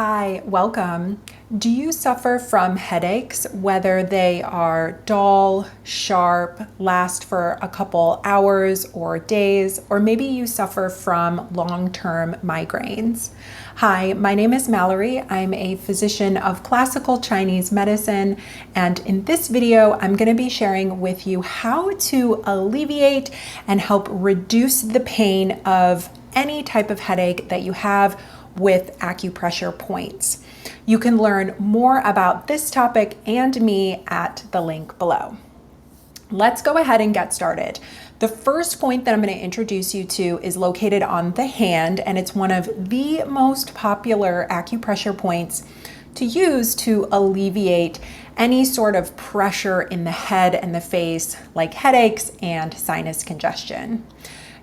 Hi, welcome. Do you suffer from headaches, whether they are dull, sharp, last for a couple hours or days, or maybe you suffer from long-term migraines? Hi, my name is Mallory. I'm a physician of classical Chinese medicine, and in this video, I'm going to be sharing with you how to alleviate and help reduce the pain of any type of headache that you have with acupressure points. You can learn more about this topic and me at the link below. Let's go ahead and get started. The first point that I'm going to introduce you to is located on the hand, and it's one of the most popular acupressure points to use to alleviate any sort of pressure in the head and the face, like headaches and sinus congestion.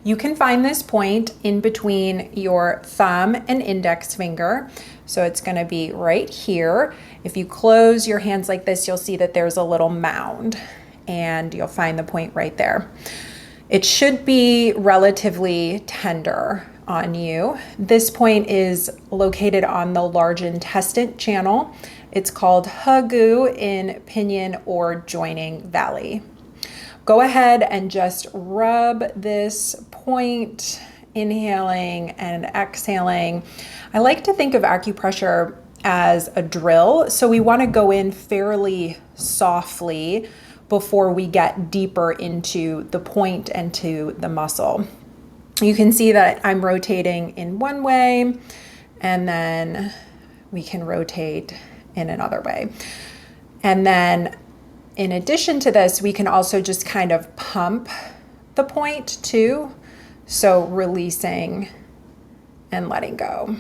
You can find this point in between your thumb and index finger. So it's going to be right here. If you close your hands like this, you'll see that there's a little mound and you'll find the point right there. It should be relatively tender on you. This point is located on the large intestine channel. It's called Hegu in Pinyin or Joining Valley. Go ahead and just rub this point, inhaling and exhaling. I like to think of acupressure as a drill, so we want to go in fairly softly before we get deeper into the point and to the muscle. You can see that I'm rotating in one way, and then we can rotate in another way. And then in addition to this, we can also just kind of pump the point too. So releasing and letting go.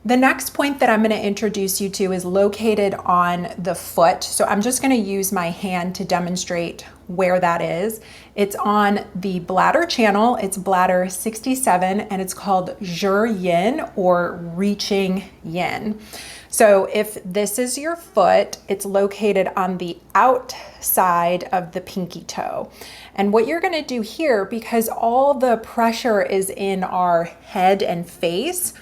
The next point that I'm going to introduce you to is located on the foot. So I'm just going to use my hand to demonstrate where that is. It's on the bladder channel. It's bladder 67 and it's called Zhi Yin or reaching yin. So if this is your foot, it's located on the outside of the pinky toe. And what you're going to do here, because all the pressure is in our head and face,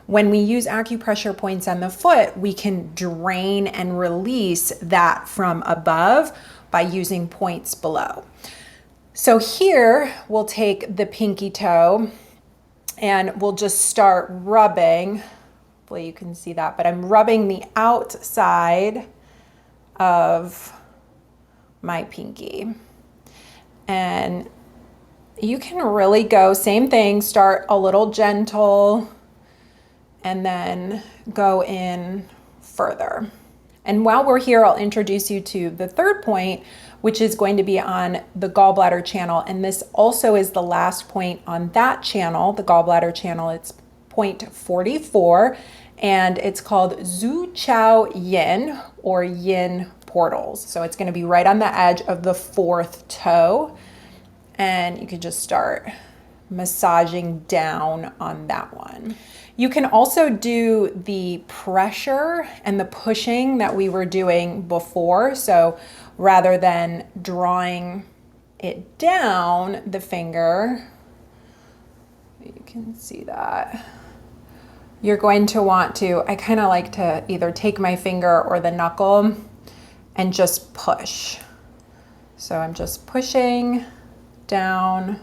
when we use acupressure points on the foot, we can drain and release that from above by using points below. So here we'll take the pinky toe and we'll just start rubbing. Hopefully you can see that, but I'm rubbing the outside of my pinky. And you can really go, same thing, start a little gentle and then go in further. And while we're here, I'll introduce you to the third point, which is going to be on the gallbladder channel. And this also is the last point on that channel, the gallbladder channel. It's point 44, and it's called Zhu Chao Yin or Yin portals. So it's going to be right on the edge of the fourth toe, and you could just start massaging down on that one. You can also do the pressure and the pushing that we were doing before. So rather than drawing it down the finger, you can see that. You're going to want to, I kind of like to either take my finger or the knuckle and just push. So I'm just pushing down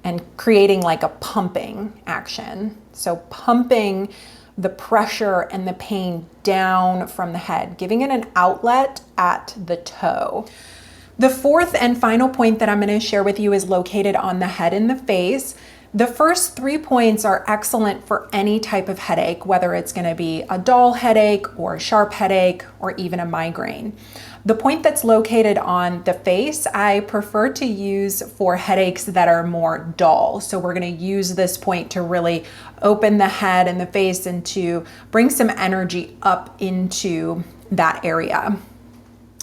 and creating like a pumping action. So pumping the pressure and the pain down from the head, giving it an outlet at the toe. The fourth and final point that I'm going to share with you is located on the head and the face. The first 3 points are excellent for any type of headache, whether it's going to be a dull headache or a sharp headache or even a migraine. The point that's located on the face, I prefer to use for headaches that are more dull. So we're going to use this point to really open the head and the face and to bring some energy up into that area.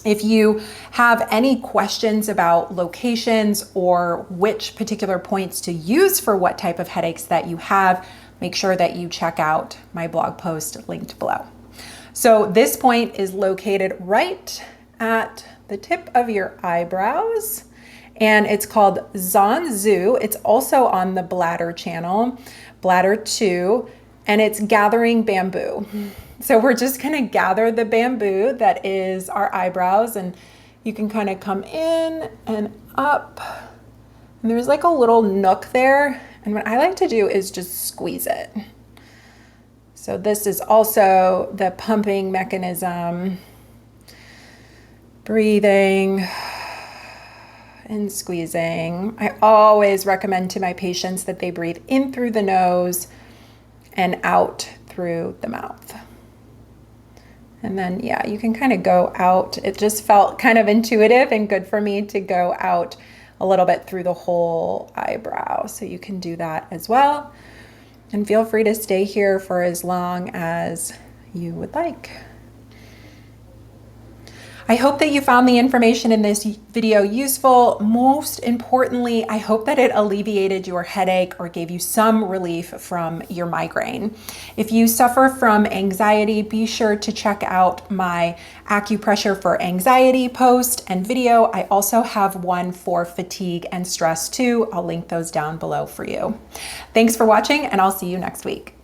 If you have any questions about locations or which particular points to use for what type of headaches that you have, make sure that you check out my blog post linked below. So this point is located right at the tip of your eyebrows, and it's called Zhan Zhu. It's also on the bladder channel, bladder 2, and it's gathering bamboo. So we're just gonna gather the bamboo that is our eyebrows, and you can kind of come in and up. And there's like a little nook there. And what I like to do is just squeeze it. So this is also the pumping mechanism. Breathing and squeezing. I always recommend to my patients that they breathe in through the nose and out through the mouth. And then, yeah, you can kind of go out. It just felt kind of intuitive and good for me to go out a little bit through the whole eyebrow. So you can do that as well. And feel free to stay here for as long as you would like. I hope that you found the information in this video useful. Most importantly, I hope that it alleviated your headache or gave you some relief from your migraine. If you suffer from anxiety, be sure to check out my acupressure for anxiety post and video. I also have one for fatigue and stress too. I'll link those down below for you. Thanks for watching, and I'll see you next week.